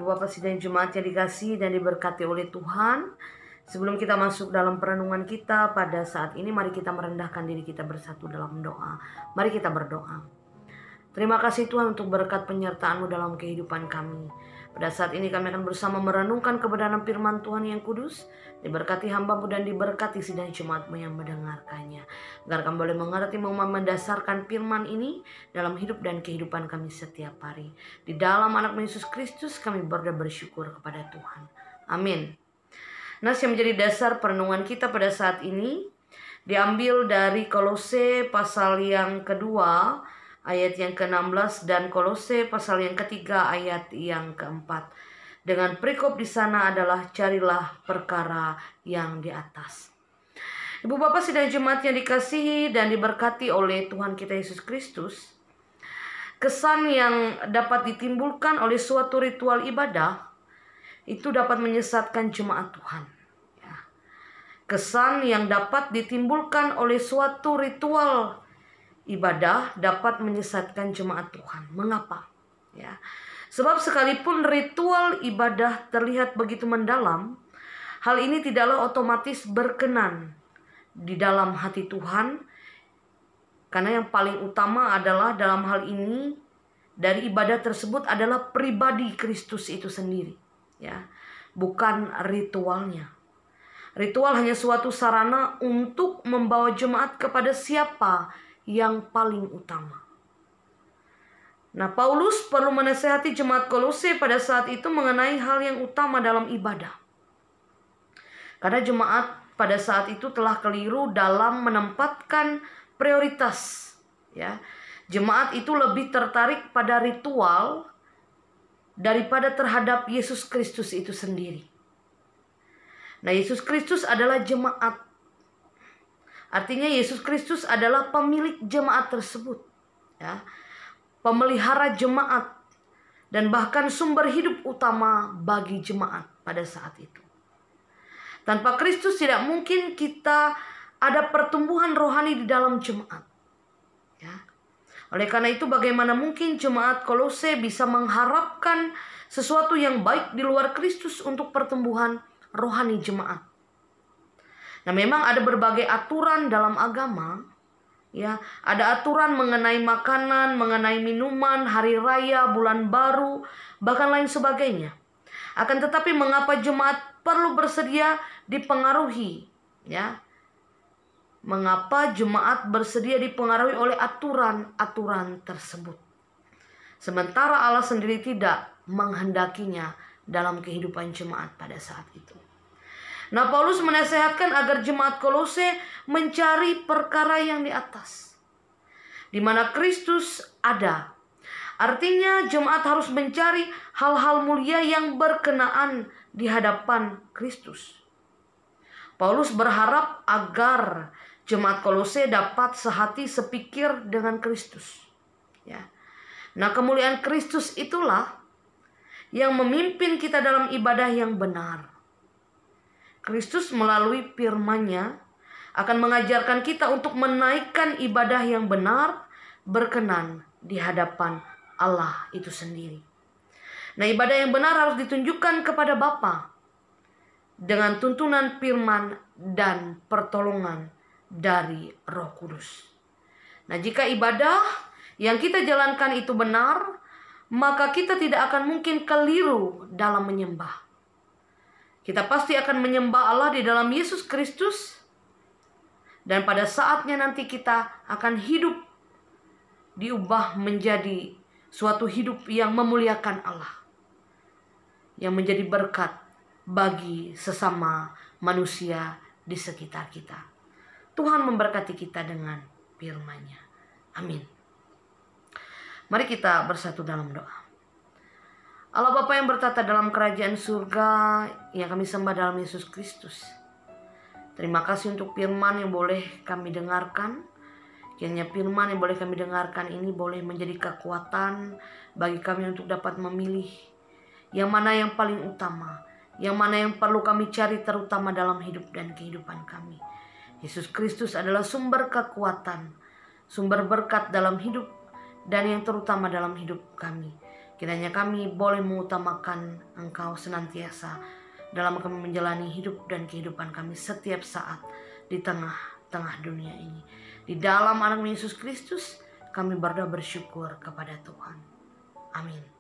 Bapak sidang jemaat yang dikasihi dan diberkati oleh Tuhan. Sebelum kita masuk dalam perenungan kita pada saat ini, mari kita merendahkan diri kita bersatu dalam doa. Mari kita berdoa. Terima kasih Tuhan untuk berkat penyertaan-Mu dalam kehidupan kami. Pada saat ini kami akan bersama merenungkan kebenaran firman Tuhan yang kudus. Diberkati hamba-Mu dan diberkati sidang jemaat-Mu yang mendengarkannya. Agar kami boleh mengerti, mendasarkan firman ini dalam hidup dan kehidupan kami setiap hari. Di dalam anak Yesus Kristus kami bersyukur kepada Tuhan. Amin. Nas yang menjadi dasar perenungan kita pada saat ini diambil dari Kolose pasal yang kedua ayat yang ke-16 dan Kolose pasal yang ketiga ayat yang ke-4. Dengan perikop di sana adalah carilah perkara yang di atas. Ibu bapak sidang jemaat yang dikasihi dan diberkati oleh Tuhan kita Yesus Kristus, kesan yang dapat ditimbulkan oleh suatu ritual ibadah itu dapat menyesatkan jemaat Tuhan. Kesan yang dapat ditimbulkan oleh suatu ritual ibadah dapat menyesatkan jemaat Tuhan. Mengapa? Sebab sekalipun ritual ibadah terlihat begitu mendalam, hal ini tidaklah otomatis berkenan di dalam hati Tuhan. Karena yang paling utama adalah dalam hal ini dari ibadah tersebut adalah pribadi Kristus itu sendiri, bukan ritualnya. Ritual hanya suatu sarana untuk membawa jemaat kepada siapa yang paling utama. Nah, Paulus perlu menasihati jemaat Kolose pada saat itu mengenai hal yang utama dalam ibadah. Karena jemaat pada saat itu telah keliru dalam menempatkan prioritas. Jemaat itu lebih tertarik pada ritual daripada terhadap Yesus Kristus itu sendiri. Nah, Yesus Kristus adalah jemaat. Artinya Yesus Kristus adalah pemilik jemaat tersebut, pemelihara jemaat, dan bahkan sumber hidup utama bagi jemaat pada saat itu. Tanpa Kristus tidak mungkin kita ada pertumbuhan rohani di dalam jemaat. Oleh karena itu, bagaimana mungkin jemaat Kolose bisa mengharapkan sesuatu yang baik di luar Kristus untuk pertumbuhan rohani jemaat? Nah, memang ada berbagai aturan dalam agama, ada aturan mengenai makanan, mengenai minuman, hari raya, bulan baru, bahkan lain sebagainya. Akan tetapi mengapa jemaat perlu bersedia dipengaruhi? Mengapa jemaat bersedia dipengaruhi oleh aturan-aturan tersebut? Sementara Allah sendiri tidak menghendakinya dalam kehidupan jemaat pada saat itu. Nah, Paulus menasehatkan agar jemaat Kolose mencari perkara yang di atas, di mana Kristus ada. Artinya jemaat harus mencari hal-hal mulia yang berkenaan di hadapan Kristus. Paulus berharap agar jemaat Kolose dapat sehati sepikir dengan Kristus. Nah, kemuliaan Kristus itulah yang memimpin kita dalam ibadah yang benar. Kristus melalui firman-Nya akan mengajarkan kita untuk menaikkan ibadah yang benar, berkenan di hadapan Allah itu sendiri. Nah, ibadah yang benar harus ditunjukkan kepada Bapa dengan tuntunan firman dan pertolongan dari Roh Kudus. Nah, jika ibadah yang kita jalankan itu benar, maka kita tidak akan mungkin keliru dalam menyembah. Kita pasti akan menyembah Allah di dalam Yesus Kristus. Dan pada saatnya nanti kita akan hidup diubah menjadi suatu hidup yang memuliakan Allah, yang menjadi berkat bagi sesama manusia di sekitar kita. Tuhan memberkati kita dengan firman-Nya. Amin. Mari kita bersatu dalam doa. Allah Bapa yang bertata dalam kerajaan surga, yang kami sembah dalam Yesus Kristus, terima kasih untuk firman yang boleh kami dengarkan. Kiranya firman yang boleh kami dengarkan ini boleh menjadi kekuatan bagi kami untuk dapat memilih yang mana yang paling utama, yang mana yang perlu kami cari terutama dalam hidup dan kehidupan kami. Yesus Kristus adalah sumber kekuatan, sumber berkat dalam hidup dan yang terutama dalam hidup kami. Kiranya kami boleh mengutamakan Engkau senantiasa dalam kami menjalani hidup dan kehidupan kami setiap saat di tengah-tengah dunia ini. Di dalam Anak Yesus Kristus kami berdoa bersyukur kepada Tuhan. Amin.